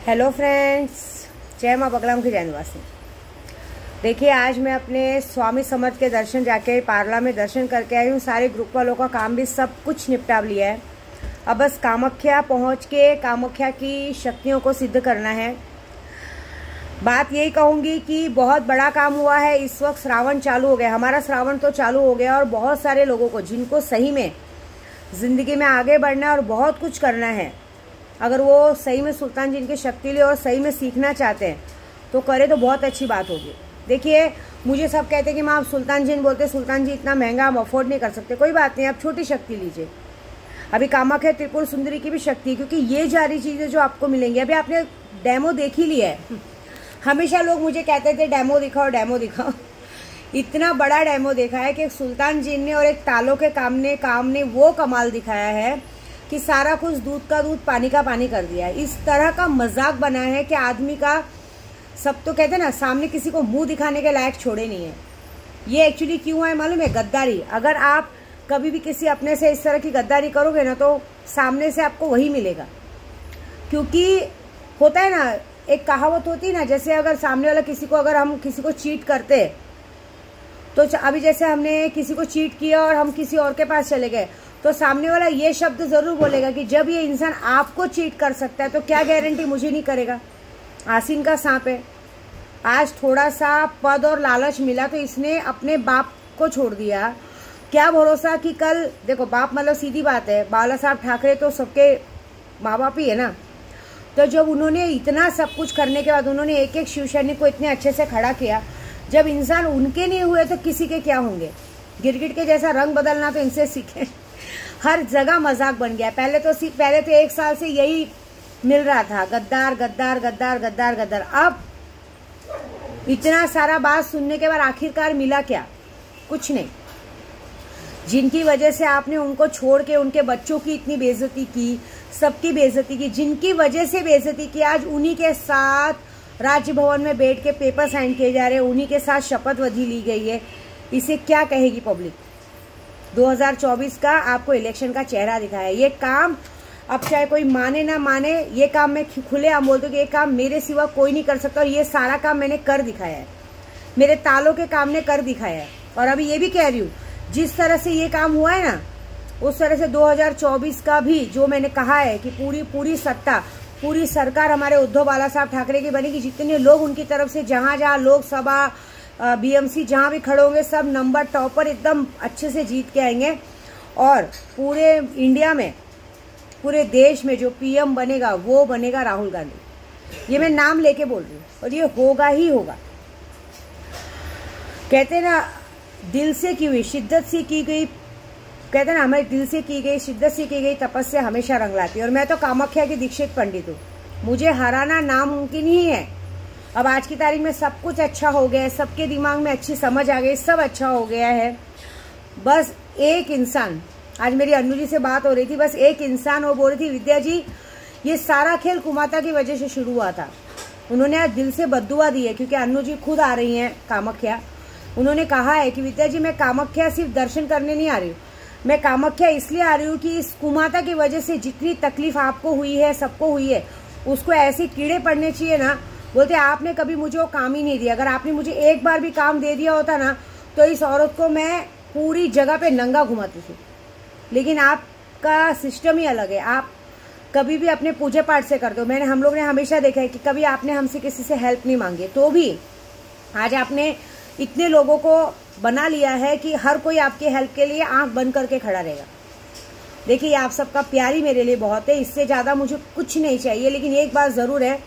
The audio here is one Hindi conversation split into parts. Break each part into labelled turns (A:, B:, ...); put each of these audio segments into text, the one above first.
A: हेलो फ्रेंड्स, जय माँ बगलामुखी जय निवासी। देखिए, आज मैं अपने स्वामी समर्थ के दर्शन जाके पार्ला में दर्शन करके आई हूँ। सारे ग्रुप वालों का काम भी सब कुछ निपटा लिया है। अब बस कामाख्या पहुँच के कामाख्या की शक्तियों को सिद्ध करना है। बात यही कहूँगी कि बहुत बड़ा काम हुआ है। इस वक्त श्रावण चालू हो गया, हमारा श्रावण तो चालू हो गया और बहुत सारे लोगों को जिनको सही में ज़िंदगी में आगे बढ़ना है और बहुत कुछ करना है, अगर वो सही में सुल्तान जी की शक्ति ले और सही में सीखना चाहते हैं तो करे तो बहुत अच्छी बात होगी। देखिए, मुझे सब कहते हैं कि माँ आप सुल्तान जी बोलते, सुल्तान जी इतना महंगा हम अफोर्ड नहीं कर सकते। कोई बात नहीं, आप छोटी शक्ति लीजिए। अभी कामाख्या त्रिपुर सुंदरी की भी शक्ति है, क्योंकि ये सारी चीज़ें जो आपको मिलेंगी, अभी आपने डेमो देख ही लिया है। हमेशा लोग मुझे कहते थे डेमो दिखाओ डेमो दिखाओ। इतना बड़ा डेमो देखा है कि सुल्तान जी ने और एक तालों के काम ने वो कमाल दिखाया है कि सारा कुछ दूध का दूध पानी का पानी कर दिया है। इस तरह का मजाक बना है कि आदमी का, सब तो कहते हैं ना, सामने किसी को मुंह दिखाने के लायक छोड़े नहीं है। ये एक्चुअली क्यों है मालूम है? गद्दारी। अगर आप कभी भी किसी अपने से इस तरह की गद्दारी करोगे ना तो सामने से आपको वही मिलेगा। क्योंकि होता है ना, एक कहावत होती है ना, जैसे अगर सामने वाला किसी को, अगर हम किसी को चीट करते तो अभी जैसे हमने किसी को चीट किया और हम किसी और के पास चले गए तो सामने वाला ये शब्द जरूर बोलेगा कि जब ये इंसान आपको चीट कर सकता है तो क्या गारंटी मुझे नहीं करेगा। आसीन का सांप है। आज थोड़ा सा पद और लालच मिला तो इसने अपने बाप को छोड़ दिया। क्या भरोसा कि कल, देखो बाप मतलब सीधी बात है, बाला साहब ठाकरे तो सबके माँ बाप ही है ना। तो जब उन्होंने इतना सब कुछ करने के बाद उन्होंने एक एक शिव सैनिक को इतने अच्छे से खड़ा किया, जब इंसान उनके नहीं हुए तो किसी के क्या होंगे। गिरगिट के जैसा रंग बदलना तो इनसे सीखे। हर जगह मजाक बन गया। पहले तो एक साल से यही मिल रहा था, गद्दार गद्दार गद्दार गद्दार गद्दार। अब इतना सारा बात सुनने के बाद आखिरकार मिला क्या? कुछ नहीं। जिनकी वजह से आपने उनको छोड़ के उनके बच्चों की इतनी बेइज्जती की, सबकी बेइज्जती की, जिनकी वजह से बेइज्जती की, आज उन्हीं के साथ राज्य भवन में बैठ के पेपर साइन किए जा रहे हैं, उन्हीं के साथ शपथ विधि ली गई है। इसे क्या कहेगी पब्लिक? 2024 का आपको इलेक्शन का चेहरा दिखाया है। ये काम अब चाहे कोई माने ना माने, ये काम मैं खुले आम बोलती हूँ कि ये काम मेरे सिवा कोई नहीं कर सकता और ये सारा काम मैंने कर दिखाया है। मेरे तालों के काम ने कर दिखाया है। और अभी ये भी कह रही हूँ, जिस तरह से ये काम हुआ है ना, उस तरह से 2024 का भी जो मैंने कहा है कि पूरी सत्ता, पूरी सरकार हमारे उद्धव बाला साहब ठाकरे की बनेगी। जितने लोग उनकी तरफ से जहां लोकसभा, बीएमसी जहां भी खड़े होंगे, सब नंबर टॉपर एकदम अच्छे से जीत के आएंगे। और पूरे इंडिया में, पूरे देश में जो पीएम बनेगा वो बनेगा राहुल गांधी। ये मैं नाम लेके बोल रही हूँ और ये होगा ही होगा। कहते हैं ना, दिल से की हुई शिद्दत से की गई, कहते हैं ना, हमारे दिल से की गई शिद्दत से की गई तपस्या हमेशा रंग लाती है। और मैं तो कामाख्या की दीक्षित पंडित हूँ, मुझे हराना नामुमकिन ही है। अब आज की तारीख में सब कुछ अच्छा हो गया है, सबके दिमाग में अच्छी समझ आ गई, सब अच्छा हो गया है। बस एक इंसान, आज मेरी अन्नू जी से बात हो रही थी, बस एक इंसान वो बोल रही थी, विद्या जी ये सारा खेल कुमाता की वजह से शुरू हुआ था। उन्होंने आज दिल से बद्दुआ दी है, क्योंकि अन्नू जी खुद आ रही हैं कामाख्या। उन्होंने कहा है कि विद्या जी मैं कामाख्या सिर्फ दर्शन करने नहीं आ रही हूँ, मैं कामाख्या इसलिए आ रही हूँ कि इस कुमाता की वजह से जितनी तकलीफ आपको हुई है, सबको हुई है, उसको ऐसे कीड़े पड़ने चाहिए ना। बोलते आपने कभी मुझे वो काम ही नहीं दिया। अगर आपने मुझे एक बार भी काम दे दिया होता ना तो इस औरत को मैं पूरी जगह पे नंगा घुमाती थी। लेकिन आपका सिस्टम ही अलग है। आप कभी भी अपने पूजा पाठ से करते हो। हम लोग ने हमेशा देखा है कि कभी आपने हमसे किसी से हेल्प नहीं मांगी, तो भी आज आपने इतने लोगों को बना लिया है कि हर कोई आपके हेल्प के लिए आंख बंद करके खड़ा रहेगा। देखिए, आप सबका प्यार ही मेरे लिए बहुत है, इससे ज्यादा मुझे कुछ नहीं चाहिए। लेकिन एक बात जरूर है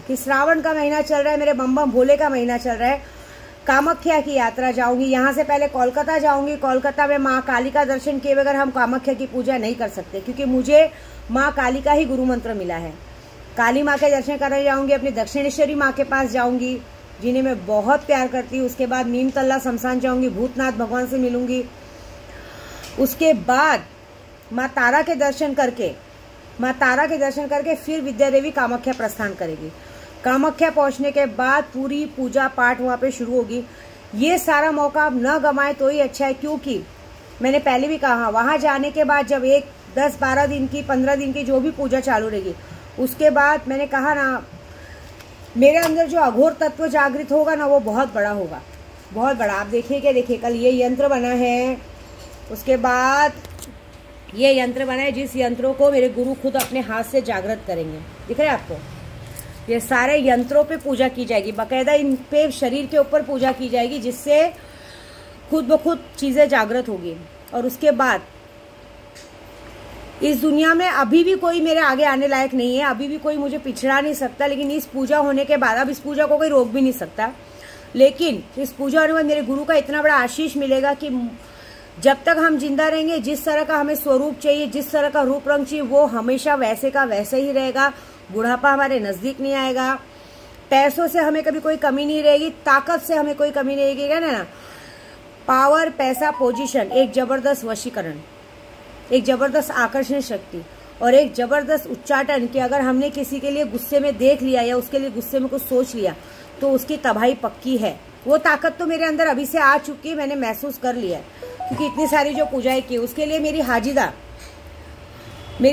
A: कि श्रावण का महीना चल रहा है, मेरे बम बम भोले का महीना चल रहा है। कामाख्या की यात्रा जाऊंगी, यहाँ से पहले कोलकाता जाऊंगी। कोलकाता में माँ काली का दर्शन किए बगैर हम कामाख्या की पूजा नहीं कर सकते, क्योंकि मुझे माँ काली का ही गुरु मंत्र मिला है। काली माँ के दर्शन करने जाऊंगी, अपनी दक्षिणेश्वरी माँ के पास जाऊंगी जिन्हें मैं बहुत प्यार करती हूँ। उसके बाद नीम तल्ला शमशान जाऊंगी, भूतनाथ भगवान से मिलूंगी। उसके बाद माँ तारा के दर्शन करके फिर विद्या देवी कामाख्या प्रस्थान करेगी। कामाख्या पहुंचने के बाद पूरी पूजा पाठ वहां पे शुरू होगी। ये सारा मौका आप न गंवाएं तो ही अच्छा है, क्योंकि मैंने पहले भी कहा, वहां जाने के बाद जब 10-12 दिन की 15 दिन की जो भी पूजा चालू रहेगी, उसके बाद मैंने कहा ना, मेरे अंदर जो अघोर तत्व जागृत होगा ना, वो बहुत बड़ा होगा, बहुत बड़ा। आप देखिए क्या, देखिए कल ये यंत्र बना है, उसके बाद ये यंत्र बना है, जिस यंत्रों को मेरे गुरु खुद अपने हाथ से जागृत करेंगे। दिख रहा है आपको? ये सारे यंत्रों पे पूजा की जाएगी, बाकायदा इन पे शरीर के ऊपर पूजा की जाएगी, जिससे खुद ब खुद चीज़ें जागृत होगी। और उसके बाद इस दुनिया में अभी भी कोई मेरे आगे आने लायक नहीं है, अभी भी कोई मुझे पिछड़ा नहीं सकता। लेकिन इस पूजा होने के बाद, अब इस पूजा को कोई रोक भी नहीं सकता, लेकिन इस पूजा होने के बाद मेरे गुरु का इतना बड़ा आशीष मिलेगा कि जब तक हम जिंदा रहेंगे, जिस तरह का हमें स्वरूप चाहिए, जिस तरह का रूप रंग चाहिए, वो हमेशा वैसे का वैसे ही रहेगा। बुढ़ापा हमारे नज़दीक नहीं आएगा, पैसों से हमें कभी कोई कमी नहीं रहेगी, ताकत से हमें कोई कमी नहीं रहेगी, है ना। पावर, पैसा, पोजीशन, एक जबरदस्त वशीकरण, एक जबरदस्त आकर्षण शक्ति और एक जबरदस्त उच्चाटन कि अगर हमने किसी के लिए गुस्से में देख लिया या उसके लिए गुस्से में कुछ सोच लिया तो उसकी तबाही पक्की है। वो ताकत तो मेरे अंदर अभी से आ चुकी है, मैंने महसूस कर लिया है, क्योंकि इतनी सारी जो पूजाएं की उसके लिए मेरी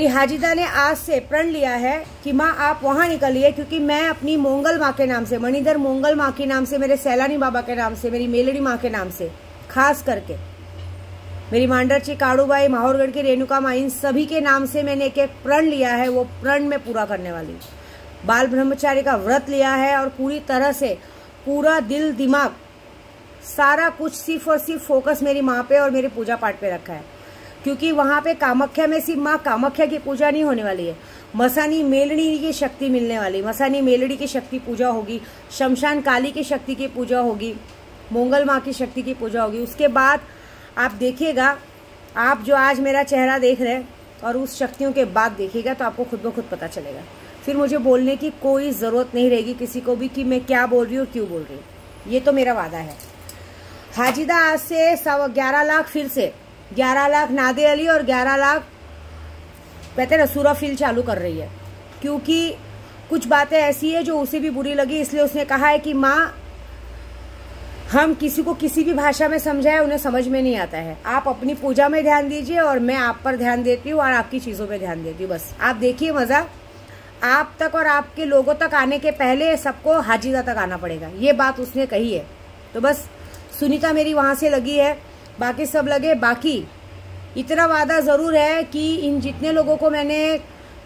A: हाजिदा ने आज से प्रण लिया है कि माँ आप वहाँ निकलिए, क्योंकि मैं अपनी मोंगल माँ के नाम से, मणिधर मोंगल माँ के नाम से, मेरे सैलानी बाबा के नाम से, मेरी मेलड़ी माँ के नाम से, खास करके मेरी मांडरची काड़ूबाई, माहौरगढ़ की रेणुका माँ, इन सभी के नाम से मैंने एक एक प्रण लिया है। वो प्रण में पूरा करने वाली बाल ब्रह्मचारी का व्रत लिया है और पूरी तरह से पूरा दिल दिमाग सारा कुछ सिर्फ और सिर्फ फोकस मेरी माँ पे और मेरे पूजा पाठ पे रखा है। क्योंकि वहाँ पे कामाख्या में सिर्फ माँ कामाख्या की पूजा नहीं होने वाली है, मसानी मेलड़ी की शक्ति मिलने वाली, मसानी मेलड़ी की शक्ति पूजा होगी, शमशान काली की शक्ति की पूजा होगी, मोंगल माँ की शक्ति की पूजा होगी। उसके बाद आप देखिएगा, आप जो आज मेरा चेहरा देख रहे हैं और उस शक्तियों के बाद देखिएगा तो आपको खुद ब खुद पता चलेगा। फिर मुझे बोलने की कोई ज़रूरत नहीं रहेगी किसी को भी कि मैं क्या बोल रही हूँ, क्यों बोल रही हूँ। ये तो मेरा वादा है। हाजिदा आज से 11 लाख, फिर से 11 लाख नादे अली और 11 लाख कहते ना सूराफिल चालू कर रही है, क्योंकि कुछ बातें ऐसी है जो उसे भी बुरी लगी, इसलिए उसने कहा है कि माँ हम किसी को किसी भी भाषा में समझाए उन्हें समझ में नहीं आता है, आप अपनी पूजा में ध्यान दीजिए और मैं आप पर ध्यान देती हूँ और आपकी चीज़ों पे ध्यान देती हूँ। बस आप देखिए मज़ा, आप तक और आपके लोगों तक आने के पहले सबको हाजिदा तक आना पड़ेगा, ये बात उसने कही है। तो बस सुनीता मेरी वहाँ से लगी है, बाकी सब लगे। बाकी इतना वादा ज़रूर है कि इन जितने लोगों को मैंने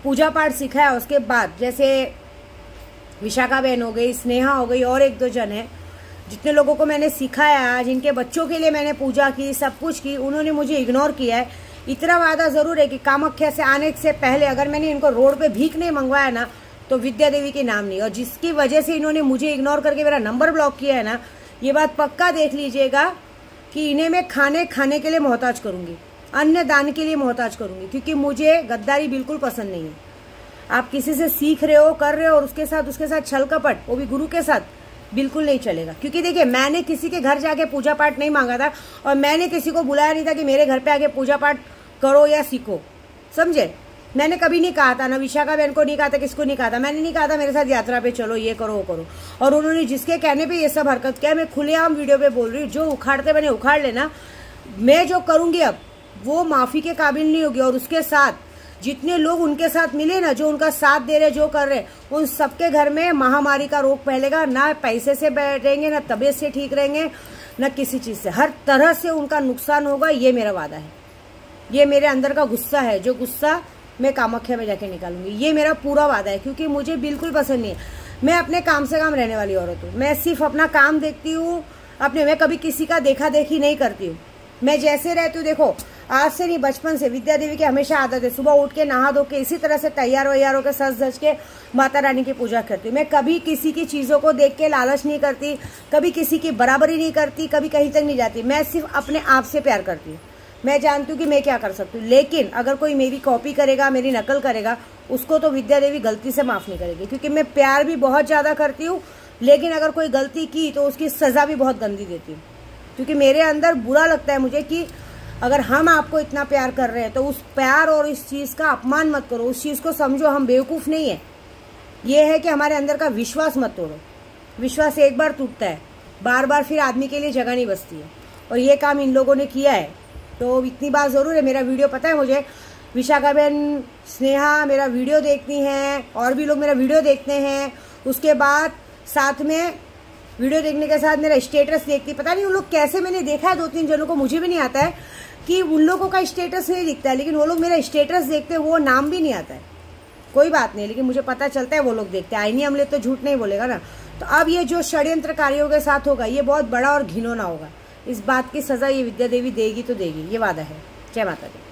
A: पूजा पाठ सिखाया उसके बाद, जैसे विशाखा बहन हो गई, स्नेहा हो गई और एक दो जन है, जितने लोगों को मैंने सिखाया, जिनके बच्चों के लिए मैंने पूजा की, सब कुछ की, उन्होंने मुझे इग्नोर किया है। इतना वादा ज़रूर है कि कामाख्या से आने से पहले अगर मैंने इनको रोड पे भीख नहीं मंगवाया ना तो विद्या देवी के नाम नहीं, और जिसकी वजह से इन्होंने मुझे इग्नोर करके मेरा नंबर ब्लॉक किया है ना, ये बात पक्का देख लीजिएगा कि इन्हें मैं खाने के लिए मोहताज करूँगी, अन्न दान के लिए मोहताज करूँगी, क्योंकि मुझे गद्दारी बिल्कुल पसंद नहीं है। आप किसी से सीख रहे हो, कर रहे हो और उसके साथ छल कपट, वो भी गुरु के साथ, बिल्कुल नहीं चलेगा। क्योंकि देखिए मैंने किसी के घर जाके पूजा पाठ नहीं मांगा था और मैंने किसी को बुलाया नहीं था कि मेरे घर पे आके पूजा पाठ करो या सीखो, समझे। मैंने कभी नहीं कहा था, ना विशाखा बहन को नहीं कहा था, किसको नहीं कहा था, मैंने नहीं कहा था मेरे साथ यात्रा पे चलो, ये करो वो करो। और उन्होंने जिसके कहने पे ये सब हरकत किया, मैं खुलेआम वीडियो पे बोल रही हूँ, जो उखाड़ते मैंने उखाड़ लेना, मैं जो करूँगी अब वो माफ़ी के काबिल नहीं होगी। और उसके साथ जितने लोग उनके साथ मिले ना, जो उनका साथ दे रहे, जो कर रहे, उन सबके घर में महामारी का रोग फैलेगा। ना पैसे से बैठेंगे, ना तबीयत से ठीक रहेंगे, ना किसी चीज़ से, हर तरह से उनका नुकसान होगा। ये मेरा वादा है, ये मेरे अंदर का गुस्सा है, जो गुस्सा मैं कामाख्या में जाके निकालूंगी, ये मेरा पूरा वादा है। क्योंकि मुझे बिल्कुल पसंद नहीं है, मैं अपने काम से काम रहने वाली औरत हूँ, मैं सिर्फ अपना काम देखती हूँ अपने, मैं कभी किसी का देखा देखी नहीं करती हूँ। मैं जैसे रहती हूँ, देखो आज से नहीं, बचपन से विद्या देवी की हमेशा आदत है, सुबह उठ के नहा धो के इसी तरह से तैयार वैयार होकर सज धज के माता रानी की पूजा करती हूँ। मैं कभी किसी की चीज़ों को देख के लालच नहीं करती, कभी किसी की बराबरी नहीं करती, कभी कहीं तक नहीं जाती। मैं सिर्फ अपने आप से प्यार करती हूँ। मैं जानती हूँ कि मैं क्या कर सकती हूँ, लेकिन अगर कोई मेरी कॉपी करेगा, मेरी नकल करेगा, उसको तो विद्या देवी गलती से माफ़ नहीं करेगी। क्योंकि मैं प्यार भी बहुत ज़्यादा करती हूँ, लेकिन अगर कोई गलती की तो उसकी सज़ा भी बहुत गंदी देती हूँ। क्योंकि मेरे अंदर बुरा लगता है मुझे कि अगर हम आपको इतना प्यार कर रहे हैं तो उस प्यार और इस चीज़ का अपमान मत करो, उस चीज़ को समझो हम बेवकूफ़ नहीं है। ये है कि हमारे अंदर का विश्वास मत तोड़ो। विश्वास एक बार टूटता है, बार बार फिर आदमी के लिए जगह नहीं बचती है, और ये काम इन लोगों ने किया है। तो इतनी बात ज़रूर है, मेरा वीडियो पता है मुझे, विशाखा बहन, स्नेहा मेरा वीडियो देखती हैं, और भी लोग मेरा वीडियो देखते हैं, उसके बाद साथ में वीडियो देखने के साथ मेरा स्टेटस देखती। पता नहीं उन लोग कैसे, मैंने देखा है 2-3 जनों को, मुझे भी नहीं आता है कि उन लोगों का स्टेटस नहीं दिखता है, लेकिन वो लोग मेरा स्टेटस देखते हैं, वो नाम भी नहीं आता है। कोई बात नहीं, लेकिन मुझे पता चलता है वो लोग देखते हैं। आईनी अमले तो झूठ नहीं बोलेगा ना। तो अब ये जो षड्यंत्रकारियों के साथ होगा ये बहुत बड़ा और घिनौना होगा। इस बात की सजा ये विद्या देवी देगी तो देगी, ये वादा है। जय माता दी।